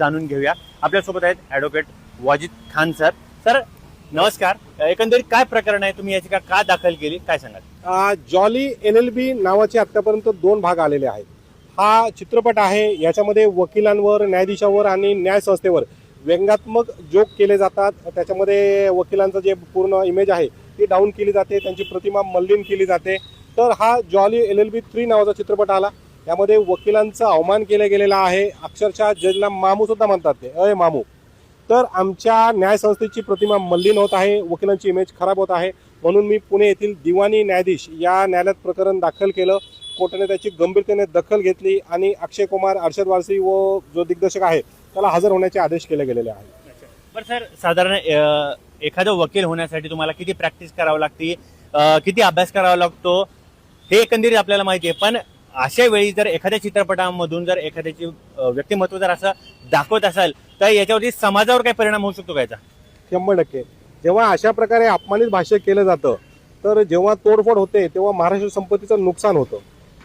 जाणून घेऊया। आपल्यासोबत आहेत advocate Wajid Khan sir. Sir नमस्कार, एकंदरीत काय प्रकरण आहे, तुम्ही याचिका का दाखल केली, काय सांगाल? जॉली LLB नावाचे आतापर्यंत 2 भाग आलेले आहेत। हा चित्रपट आहे, याच्यामध्ये वकिलांवर, न्यायाधीशावर आणि न्याय संस्थेवर व्यंगात्मक जोक केले जातात। त्याच्यामध्ये वकिलांचं जे पूर्ण इमेज आहे ती डाऊन केली जाते, त्यांची प्रतिमा मलिन केली जाते। तर हा जॉली LLB 3 नावाचा चित्रपट आला, यामध्ये वकिलांचा अवमान केला गेलेला आहे। अक्षरशः जजला मामू सुद्धा म्हणतात, ते अय मामू। तर आमच्या न्यायसंस्थेची प्रतिमा मलिन होत आहे, वकिलांची इमेज खराब होत आहे, म्हणून मी पुणे येथील दिवाणी न्यायाधीश या न्यायालयात प्रकरण दाखल केलं। कोर्टाने त्याची गंभीरतेने दखल घेतली आणि अक्षय कुमार, अर्षद वारसी व जो दिग्दर्शक आहे त्याला हजर होण्याचे आदेश केले गेलेले आहेत। बरं सर, साधारण एखादा वकील होण्यासाठी तुम्हाला किती प्रॅक्टिस करावी लागते, किती अभ्यास करावा लागतो हे एकंदरीत आपल्याला माहिती आहे, पण अशा वेळी जर एखाद्या चित्रपटामधून जर एखाद्याची व्यक्तिमत्व जर असं दाखवत असाल तर याच्यावरती समाजावर काय परिणाम होऊ शकतो का याचा? 100%। जेव्हा अशा प्रकारे अपमानित भाष्य केलं जातं, तर जेव्हा तोडफोड होते तेव्हा महाराष्ट्र संपत्तीचं नुकसान होतं।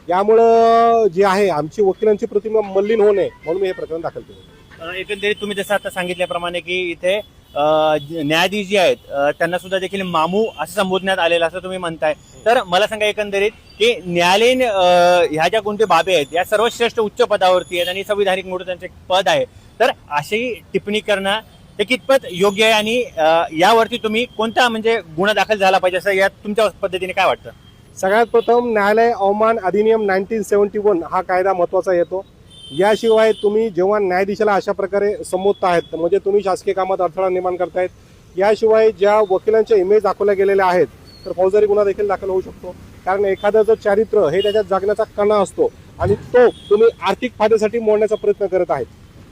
यामुळं जे आहे आमची वकिलांची प्रतिमा मलिन होऊ नये म्हणून मी हे प्रकरण दाखल केलं। एकंदरीत तुम्ही जसं आता सांगितल्याप्रमाणे की इथे न्यायाधीश जे आहेत त्यांना सुद्धा देखील मामू असं संबोधण्यात आलेलं असं तुम्ही म्हणताय, तर मला सांगा एकंदरीत की न्यायालयीन ह्या ज्या कोणत्या बाबी आहेत या सर्वश्रेष्ठ उच्च पदावरती आहेत आणि संविधानिक मोठं त्यांचे पद आहे, तर अशी टिप्पणी करणं हे कितपत योग्य आहे आणि यावरती तुम्ही कोणता म्हणजे गुन्हा दाखल झाला पाहिजे असं या तुमच्या पद्धतीने काय वाटतं? सगळ्यात प्रथम न्यायालय अवमान अधिनियम 1971 हा कायदा महत्त्वाचा येतो। याशिवाय तुम्ही जेव्हा न्यायाधीशाला अशा प्रकारे संबोधतायत म्हणजे तुम्ही शासकीय कामात अडथळा निर्माण करतायत। याशिवाय ज्या वकिलांच्या इमेज दाखवल्या गेलेल्या आहेत तर फौजदारी गुन्हा देखील दाखल होऊ शकतो, कारण एखाद्याचं चारित्र्य हे त्याच्यात जगण्याचा कणा असतो आणि तो तुम्ही आर्थिक फायद्यासाठी मोडण्याचा प्रयत्न करत आहेत,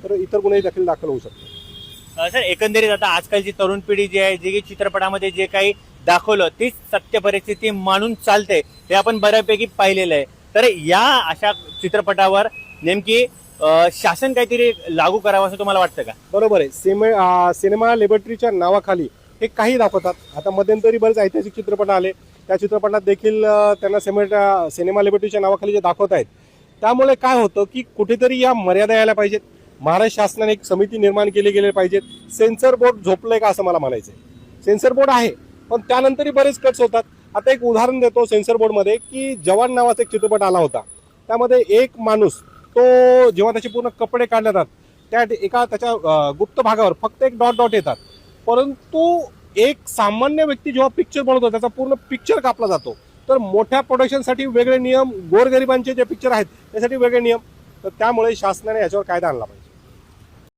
तर इतर गुन्हे देखील दाखल होऊ शकतो। सर एकंदरीत आता आजकालची तरुण पिढी जी आहे, जी चित्रपटामध्ये जे काही दाखवलं तीच सत्य परिस्थिती मानून चालते, हे आपण बऱ्यापैकी पाहिलेलं आहे। तर या अशा चित्रपटावर नेमकी शासन काहीतरी लागू करावं असं तुम्हाला वाटतं का? बरोबर आहे। सिनेमा लिबर्टीच्या नावाखाली हे काही दाखवतात। आता मध्यंतरी बरेच ऐतिहासिक चित्रपट आले, त्या चित्रपटात देखील त्यांना सिनेमा लिबर्टीच्या नावाखाली जे दाखवत आहेत, त्यामुळे काय होतं की कुठेतरी या मर्यादा यायला पाहिजेत। महाराष्ट्र शासनाने एक समिती निर्माण केली गेली पाहिजेत। सेन्सर बोर्ड झोपलंय का असं मला म्हणायचं आहे। सेन्सर बोर्ड आहे पण त्यानंतरही बरेच कट्स होतात। आता एक उदाहरण देतो सेन्सर बोर्डमध्ये की जवान नावाचा एक चित्रपट आला होता, त्यामध्ये एक माणूस तो जेव्हा त्याचे पूर्ण कपडे काढले जातात त्याच्या गुप्त भागावर फक्त एक डॉट डॉट येतात, परंतु एक सामान्य व्यक्ती जेव्हा पिक्चर बनवतो त्याचा पूर्ण पिक्चर कापला जातो। तर मोठ्या प्रोडक्शनसाठी वेगळे नियम, गोरगरिबांचे जे पिक्चर आहेत त्यासाठी वेगळे नियम, तर त्यामुळे शासनाने याच्यावर कायदा आणला पाहिजे।